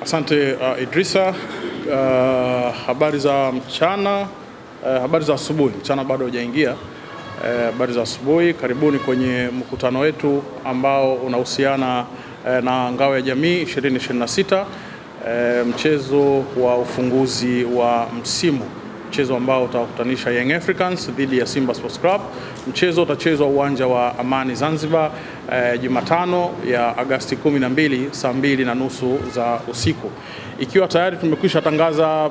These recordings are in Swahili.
Asante Idrisa. Habari za mchana, habari za asubuhi. Mchana bado hujaingia. Habari za asubuhi. Karibuni kwenye mkutano wetu ambao unahusiana na Ngao ya Jamii 2026, mchezo wa ufunguzi wa msimu, mchezo ambao utawakutanisha Young Africans dhidi ya Simba Sports Club. Mchezo utachezwa uwanja wa Amani Zanzibar, Jumatano ya Agosti 12 saa 2:30 za usiku. Ikiwa tayari tumekwisha tangaza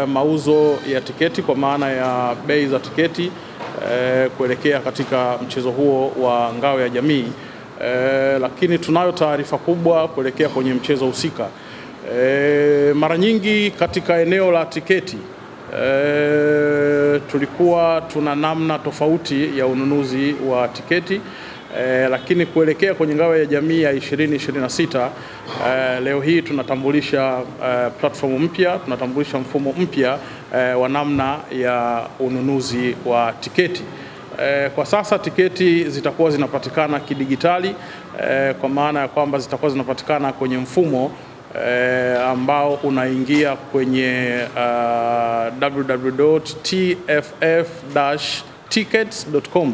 mauzo ya tiketi kwa maana ya bei za tiketi kuelekea katika mchezo huo wa Ngao ya Jamii, lakini tunayo taarifa kubwa kuelekea kwenye mchezo husika. Mara nyingi katika eneo la tiketi tulikuwa tuna namna tofauti ya ununuzi wa tiketi, lakini kuelekea kwenye Ngao ya Jamii ya 2026, leo hii tunatambulisha platform mpya, tunatambulisha mfumo mpya wa namna ya ununuzi wa tiketi. Kwa sasa tiketi zitakuwa zinapatikana kidigitali, kwa maana ya kwamba zitakuwa zinapatikana kwenye mfumo ambao unaingia kwenye www.tff-tickets.com.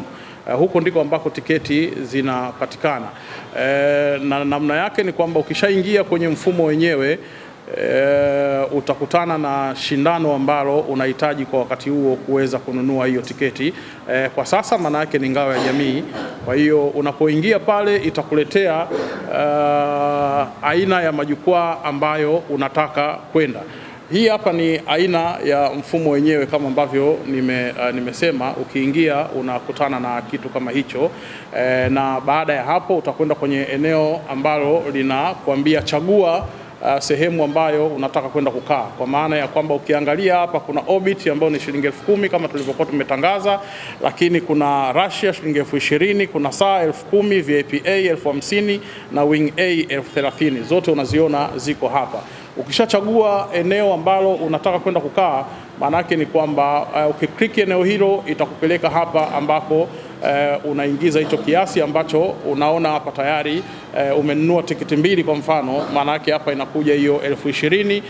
Huko ndiko ambako tiketi zinapatikana, na namna yake ni kwamba ukishaingia kwenye mfumo wenyewe utakutana na shindano ambalo unahitaji kwa wakati huo kuweza kununua hiyo tiketi. Kwa sasa maana yake ni Ngao ya Jamii. Kwa hiyo unapoingia pale itakuletea aina ya majukwaa ambayo unataka kwenda. Hii hapa ni aina ya mfumo wenyewe kama ambavyo nimesema. Ukiingia unakutana na kitu kama hicho, na baada ya hapo utakwenda kwenye eneo ambalo linakuambia chagua sehemu ambayo unataka kwenda kukaa, kwa maana ya kwamba ukiangalia hapa kuna Orbit ambayo ni shilingi 10,000 kama tulivyokuwa tumetangaza, lakini kuna Russia shilingi 20,000, kuna saa 10,000, VIP A 50,000 na Wing A 30,000. Zote unaziona ziko hapa. Ukishachagua eneo ambalo unataka kwenda kukaa, maana yake ni kwamba ukiklik eneo hilo itakupeleka hapa ambako unaingiza hicho kiasi ambacho unaona hapa tayari. Umenunua tiketi mbili kwa mfano, maana yake hapa inakuja hiyo 20,000,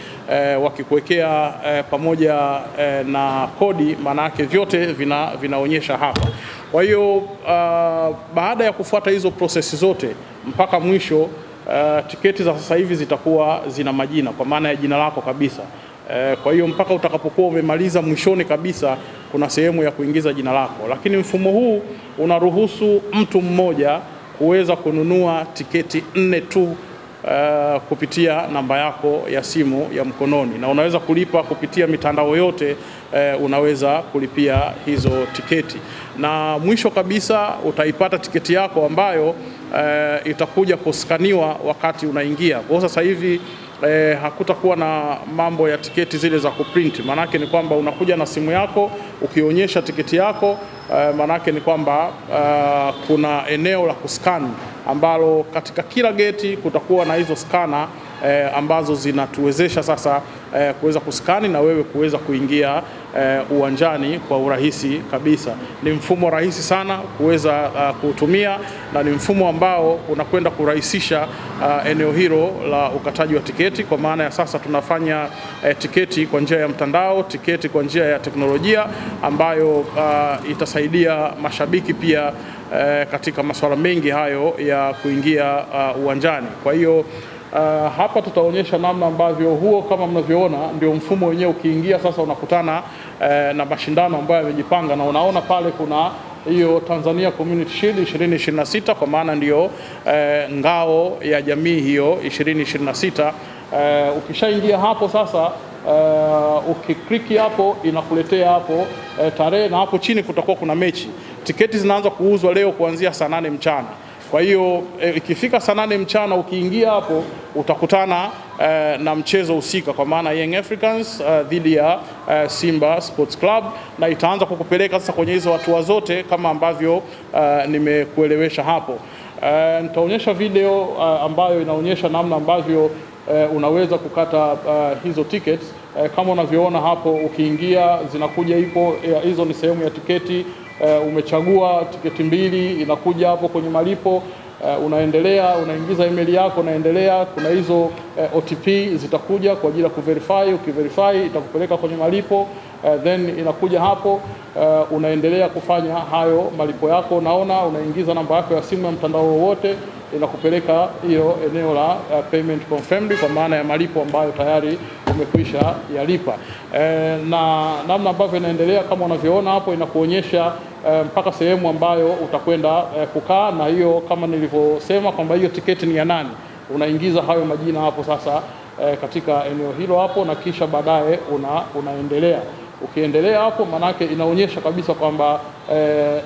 wakikuwekea pamoja na kodi, maana yake vyote vinaonyesha hapa. Kwa hiyo baada ya kufuata hizo prosesi zote mpaka mwisho, tiketi za sasa hivi zitakuwa zina majina kwa maana ya jina lako kabisa. Kwa hiyo mpaka utakapokuwa umemaliza mwishoni kabisa kuna sehemu ya kuingiza jina lako, lakini mfumo huu unaruhusu mtu mmoja kuweza kununua tiketi 4 tu kupitia namba yako ya simu ya mkononi, na unaweza kulipa kupitia mitandao yote. Unaweza kulipia hizo tiketi, na mwisho kabisa utaipata tiketi yako ambayo itakuja kuskaniwa wakati unaingia. Kwa sasa hivi hakutakuwa na mambo ya tiketi zile za kuprint. Manake ni kwamba unakuja na simu yako ukionyesha tiketi yako, manake ni kwamba kuna eneo la kuscan ambalo katika kila geti kutakuwa na hizo skana ambazo zinatuwezesha sasa kuweza kuskani na wewe kuweza kuingia uwanjani kwa urahisi kabisa. Ni mfumo rahisi sana kuweza kutumia, na ni mfumo ambao unakwenda kurahisisha eneo hilo la ukataji wa tiketi, kwa maana ya sasa tunafanya tiketi kwa njia ya mtandao, tiketi kwa njia ya teknolojia ambayo itasaidia mashabiki pia katika masuala mengi hayo ya kuingia uwanjani. Kwa hiyo hapa tutaonyesha namna ambavyo huo, kama mnavyoona, ndio mfumo wenyewe. Ukiingia sasa unakutana na mashindano ambayo yamejipanga, na unaona pale kuna hiyo Tanzania Community Shield 2026, kwa maana ndio Ngao ya Jamii hiyo 2026. Ukishaingia hapo sasa, ukikliki hapo inakuletea hapo tarehe, na hapo chini kutakuwa kuna mechi. Tiketi zinaanza kuuzwa leo kuanzia saa 8 mchana. Kwa hiyo ikifika saa 8 mchana ukiingia hapo utakutana na mchezo husika, kwa maana Young Africans dhidi ya Simba Sports Club, na itaanza kukupeleka sasa kwenye hizo hatua zote kama ambavyo nimekuelewesha hapo. Nitaonyesha video ambayo inaonyesha namna ambavyo unaweza kukata hizo tickets. Kama unavyoona hapo, ukiingia zinakuja hizo ni sehemu ya tiketi. Umechagua tiketi mbili, inakuja hapo kwenye malipo. unaendelea, unaingiza email yako, unaendelea, kuna hizo OTP zitakuja kwa ajili ya kuverify. Ukiverify itakupeleka kwenye malipo, then inakuja hapo, unaendelea kufanya hayo malipo yako. Unaona, unaingiza namba yako ya simu ya mtandao wowote, inakupeleka hiyo eneo la payment confirmed, kwa maana ya malipo ambayo tayari umekwisha yalipa. Na namna ambavyo inaendelea kama unavyoona hapo, inakuonyesha mpaka sehemu ambayo utakwenda kukaa, na hiyo kama nilivyosema kwamba hiyo tiketi ni ya nani, unaingiza hayo majina hapo sasa katika eneo hilo hapo, na kisha baadaye unaendelea. Ukiendelea hapo, manake inaonyesha kabisa kwamba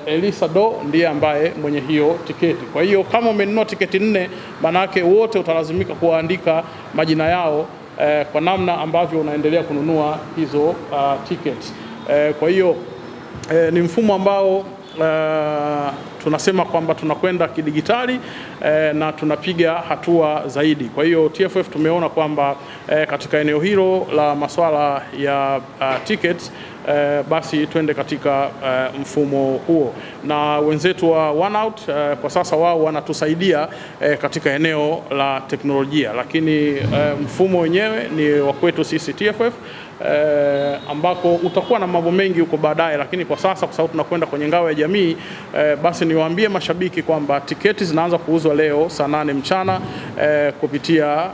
Elisa Do ndiye ambaye mwenye hiyo tiketi. Kwa hiyo kama umenunua tiketi 4, manake wote utalazimika kuandika majina yao kwa namna ambavyo unaendelea kununua hizo tickets. Kwa hiyo ni mfumo ambao tunasema kwamba tunakwenda kidigitali na tunapiga hatua zaidi. Kwa hiyo TFF tumeona kwamba katika eneo hilo la masuala ya tickets, basi twende katika mfumo huo, na wenzetu wa OneOut kwa sasa wao wanatusaidia katika eneo la teknolojia, lakini mfumo wenyewe ni wa kwetu sisi TFF, ambako utakuwa na mambo mengi huko baadaye, lakini kwa sasa kwa sababu tunakwenda kwenye ngao ya jamii, basi niwaambie mashabiki kwamba tiketi zinaanza kuuzwa leo saa 8 mchana kupitia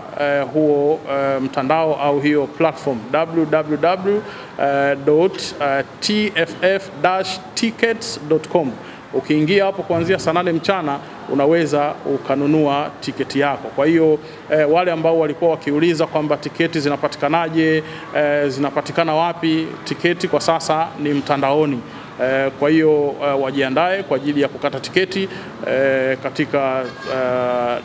huo mtandao au hiyo platform www.tff-tickets.com. Ukiingia hapo kuanzia saa 8 mchana unaweza ukanunua tiketi yako. Kwa hiyo wale ambao walikuwa wakiuliza kwamba tiketi zinapatikanaje, zinapatikana wapi, tiketi kwa sasa ni mtandaoni. Kwa hiyo wajiandae kwa ajili ya kukata tiketi katika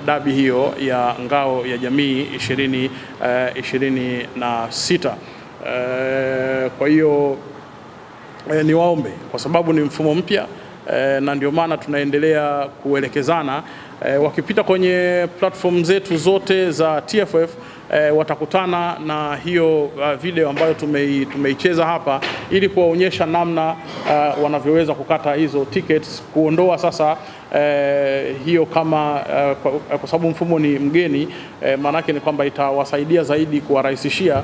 dabi hiyo ya ngao ya jamii 2026. Kwa hiyo niwaombe, kwa sababu ni mfumo mpya na ndio maana tunaendelea kuelekezana. Wakipita kwenye platform zetu zote za TFF watakutana na hiyo video ambayo tumeicheza hapa, ili kuwaonyesha namna wanavyoweza kukata hizo tickets, kuondoa sasa hiyo kama kwa sababu mfumo ni mgeni, maanake ni kwamba itawasaidia zaidi kuwarahisishia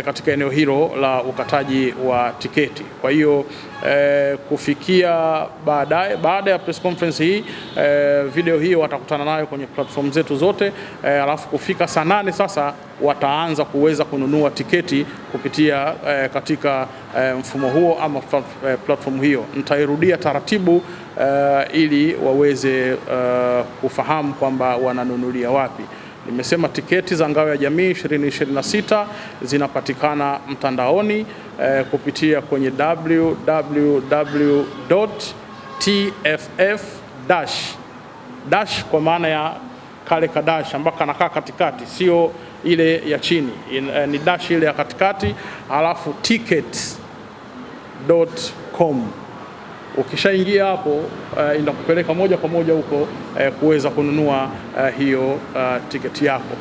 katika eneo hilo la ukataji wa tiketi. Kwa hiyo kufikia baada ya press conference hii, video hii watakutana nayo kwenye platform zetu zote, alafu kufika saa 8 sasa wataanza kuweza kununua tiketi kupitia katika mfumo huo ama platform hiyo. Nitairudia taratibu ili waweze kufahamu kwamba wananunulia wapi. Nimesema tiketi za ngao ya jamii 2026 zinapatikana mtandaoni kupitia kwenye www.tff- kwa maana ya kale kadash ambako kanakaa katikati, sio ile ya chini, ni dash ile ya katikati, alafu tickets.com. Ukishaingia hapo inakupeleka moja kwa moja huko kuweza kununua hiyo tiketi yako.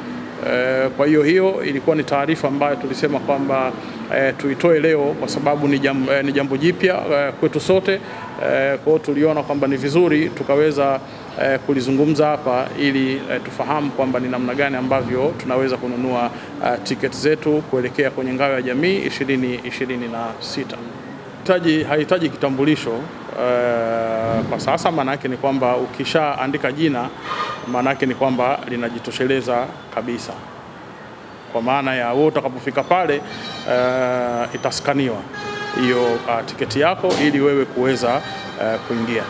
Kwa hiyo ilikuwa ni taarifa ambayo tulisema kwamba tuitoe leo kwa sababu ni jambo jipya kwetu sote. Kwa hiyo tuliona kwamba ni vizuri tukaweza kulizungumza hapa ili tufahamu kwamba ni namna gani ambavyo tunaweza kununua tiketi zetu kuelekea kwenye ngao ya jamii 2026. Haihitaji kitambulisho kwa sasa, maana yake ni kwamba ukishaandika jina, maana yake ni kwamba linajitosheleza kabisa, kwa maana ya wewe utakapofika pale itaskaniwa hiyo tiketi yako ili wewe kuweza kuingia.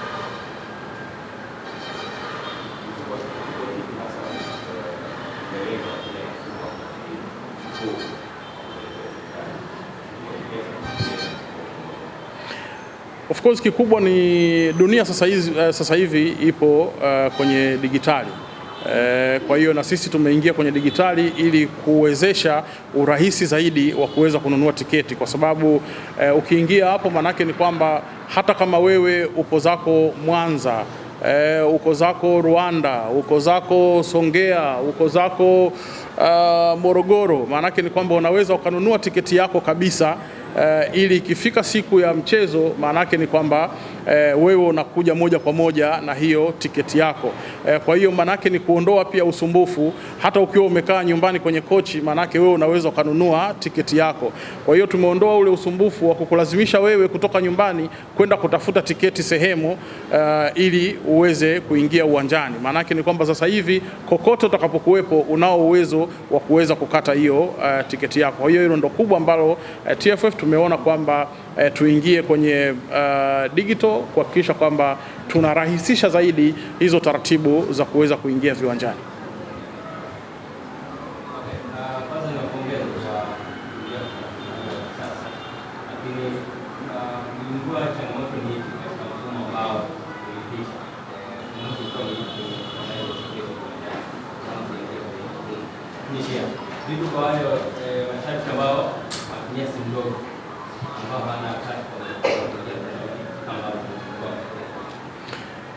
Of course kikubwa ni dunia sasa hivi ipo kwenye digitali. Kwa hiyo na sisi tumeingia kwenye digitali ili kuwezesha urahisi zaidi wa kuweza kununua tiketi, kwa sababu ukiingia hapo manake ni kwamba hata kama wewe upo zako Mwanza, uko zako Rwanda, uko zako Songea, uko zako Morogoro, manake ni kwamba unaweza ukanunua tiketi yako kabisa, ili ikifika siku ya mchezo manake ni kwamba wewe unakuja moja kwa moja na hiyo tiketi yako. Kwa hiyo manake ni kuondoa pia usumbufu, hata ukiwa umekaa nyumbani kwenye kochi, manake wewe unaweza kununua tiketi yako. Kwa hiyo tumeondoa ule usumbufu wa kukulazimisha wewe kutoka nyumbani kwenda kutafuta tiketi sehemu ili uweze kuingia uwanjani. Manake ni kwamba sasa hivi kokote utakapokuwepo unao uwezo wa kuweza kukata hiyo tiketi yako. Kwa hiyo hilo ndo kubwa ambalo TFF tumeona kwamba tuingie kwenye digital kuhakikisha kwamba tunarahisisha zaidi hizo taratibu za kuweza kuingia viwanjani. Vitu kwa wale mashabiki ambao wanatumia simu ndogo ambao hana kadi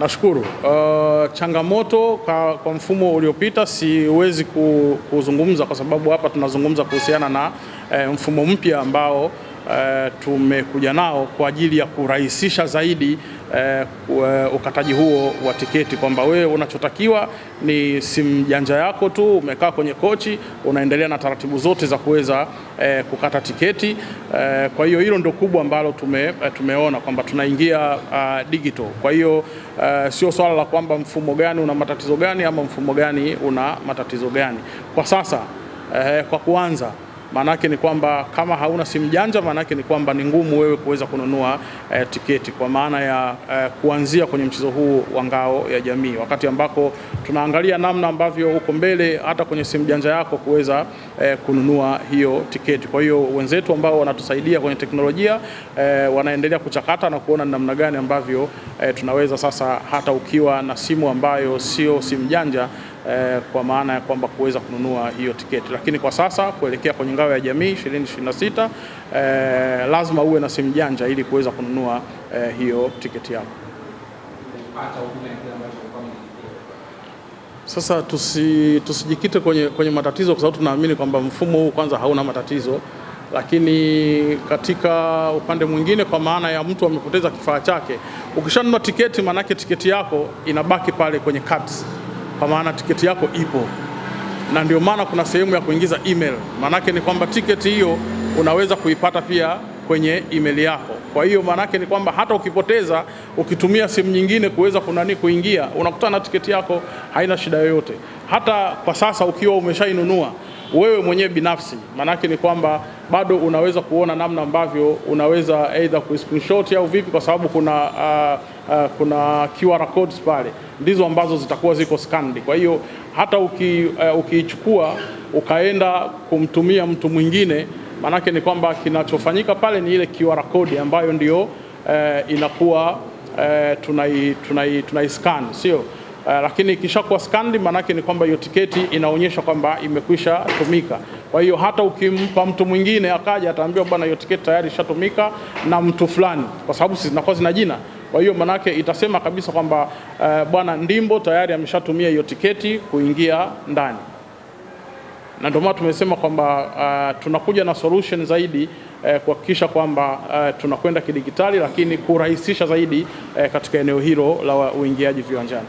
Nashukuru. Changamoto kwa mfumo uliopita siwezi kuzungumza kwa sababu hapa tunazungumza kuhusiana na mfumo mpya ambao tumekuja nao kwa ajili ya kurahisisha zaidi ukataji huo wa tiketi, kwamba wewe unachotakiwa ni simu janja yako tu, umekaa kwenye kochi, unaendelea na taratibu zote za kuweza kukata tiketi. Kwa hiyo hilo ndio kubwa ambalo tumeona kwamba tunaingia digital. Kwa hiyo sio swala la kwamba mfumo gani una matatizo gani ama mfumo gani una matatizo gani. Kwa sasa kwa kuanza, maanake ni kwamba kama hauna simu janja, maanake ni kwamba ni ngumu wewe kuweza kununua tiketi, kwa maana ya kuanzia kwenye mchezo huu wa ngao ya jamii, wakati ambako tunaangalia namna ambavyo uko mbele hata kwenye simu janja yako kuweza kununua hiyo tiketi. Kwa hiyo wenzetu ambao wanatusaidia kwenye teknolojia wanaendelea kuchakata na kuona namna gani ambavyo tunaweza sasa hata ukiwa na simu ambayo sio simu janja kwa maana ya kwamba kuweza kununua hiyo tiketi. Lakini kwa sasa kuelekea kwenye ngao ya jamii 2026 lazima uwe na simu janja ili kuweza kununua hiyo tiketi yako. Sasa tusijikite kwenye matatizo, kwa sababu tunaamini kwamba mfumo huu kwanza hauna matatizo, lakini katika upande mwingine, kwa maana ya mtu amepoteza kifaa chake, ukishanunua tiketi manake tiketi yako inabaki pale kwenye cards, kwa maana tiketi yako ipo, na ndio maana kuna sehemu ya kuingiza email. Manake ni kwamba tiketi hiyo unaweza kuipata pia kwenye email yako. Kwa hiyo manake ni kwamba hata ukipoteza, ukitumia simu nyingine kuweza kuingia, unakutana na tiketi yako, haina shida yoyote. Hata kwa sasa ukiwa umeshainunua wewe mwenyewe binafsi, manake ni kwamba bado unaweza kuona namna ambavyo unaweza either ku-screenshot au vipi, kwa sababu kuna QR codes pale, ndizo ambazo zitakuwa ziko scanned. Kwa hiyo hata ukiichukua ukaenda kumtumia mtu mwingine, manake ni kwamba kinachofanyika pale ni ile QR code ambayo ndio inakuwa tunai scan, sio? Lakini ikishakuwa scanned, manake ni kwamba hiyo tiketi inaonyesha kwamba imekwisha tumika. Kwa hiyo hata ukimpa mtu mwingine akaja, ataambiwa bwana, hiyo tiketi tayari ishatumika na mtu fulani, kwa sababu sisi zinakuwa zina jina. Kwa hiyo manake itasema kabisa kwamba bwana Ndimbo tayari ameshatumia hiyo tiketi kuingia ndani. Na ndio maana tumesema kwamba tunakuja na solution zaidi kuhakikisha kwamba tunakwenda kidigitali, lakini kurahisisha zaidi katika eneo hilo la uingiaji viwanjani.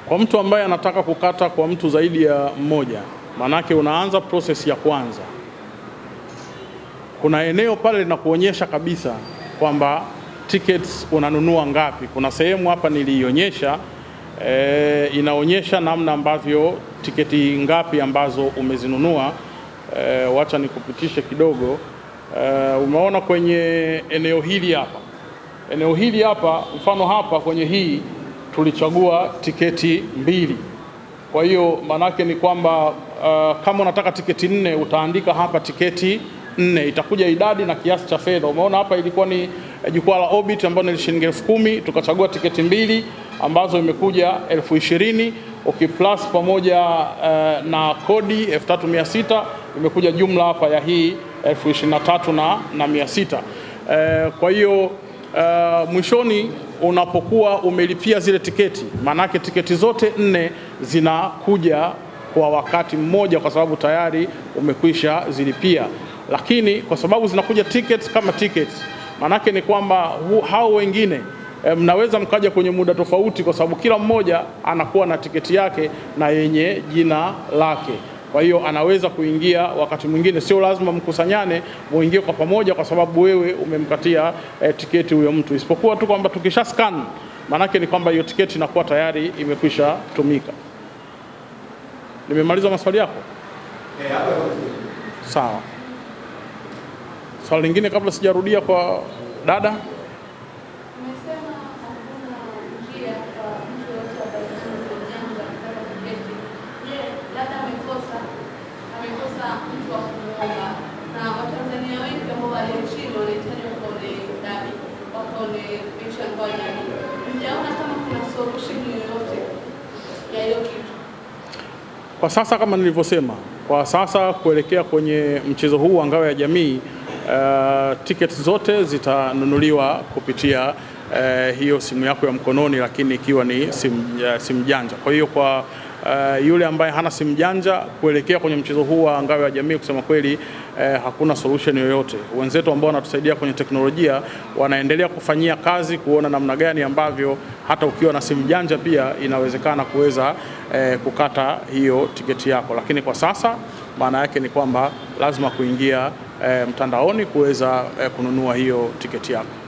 Kwa mtu ambaye anataka kukata kwa mtu zaidi ya mmoja, manake unaanza process ya kwanza. Kuna eneo pale linakuonyesha kabisa kwamba tickets unanunua ngapi. Kuna sehemu hapa nilionyesha inaonyesha namna ambavyo tiketi ngapi ambazo umezinunua. Wacha nikupitishe kidogo. Umeona kwenye eneo hili hapa. Eneo hili hapa, mfano hapa kwenye hii tulichagua tiketi 2. Kwa hiyo manake ni kwamba kama unataka tiketi 4 utaandika hapa tiketi 4 itakuja idadi na kiasi cha fedha. Umeona hapa ilikuwa ni jukwaa la Orbit ambayo ni shilingi 10,000, tukachagua tiketi 2 ambazo imekuja 20,000, ukiplus pamoja na kodi 3600 imekuja jumla hapa ya hii 23,600. Kwa hiyo mwishoni unapokuwa umelipia zile tiketi, maanake tiketi zote 4 zinakuja kwa wakati mmoja kwa sababu tayari umekwisha zilipia. Lakini kwa sababu zinakuja tickets kama tickets, maanake ni kwamba hao wengine mnaweza mkaja kwenye muda tofauti, kwa sababu kila mmoja anakuwa na tiketi yake na yenye jina lake. Kwa hiyo anaweza kuingia wakati mwingine, sio lazima mkusanyane muingie kwa pamoja kwa sababu wewe umemkatia tiketi huyo mtu, isipokuwa tu kwamba tukisha scan, maanake ni kwamba hiyo tiketi inakuwa tayari imekwisha tumika. Nimemaliza maswali yako? Sawa. Swali lingine kabla sijarudia kwa dada. Kwa sasa kama nilivyosema, kwa sasa kuelekea kwenye mchezo huu wa ngao ya jamii, tickets zote zitanunuliwa kupitia hiyo simu yako ya mkononi, lakini ikiwa ni simu janja. Kwa hiyo kwa yule ambaye hana simu janja kuelekea kwenye mchezo huu wa ngao ya jamii, kusema kweli hakuna solution yoyote. Wenzetu ambao wanatusaidia kwenye teknolojia wanaendelea kufanyia kazi kuona namna gani ambavyo hata ukiwa na simu janja pia inawezekana kuweza kukata hiyo tiketi yako, lakini kwa sasa maana yake ni kwamba lazima kuingia mtandaoni kuweza kununua hiyo tiketi yako.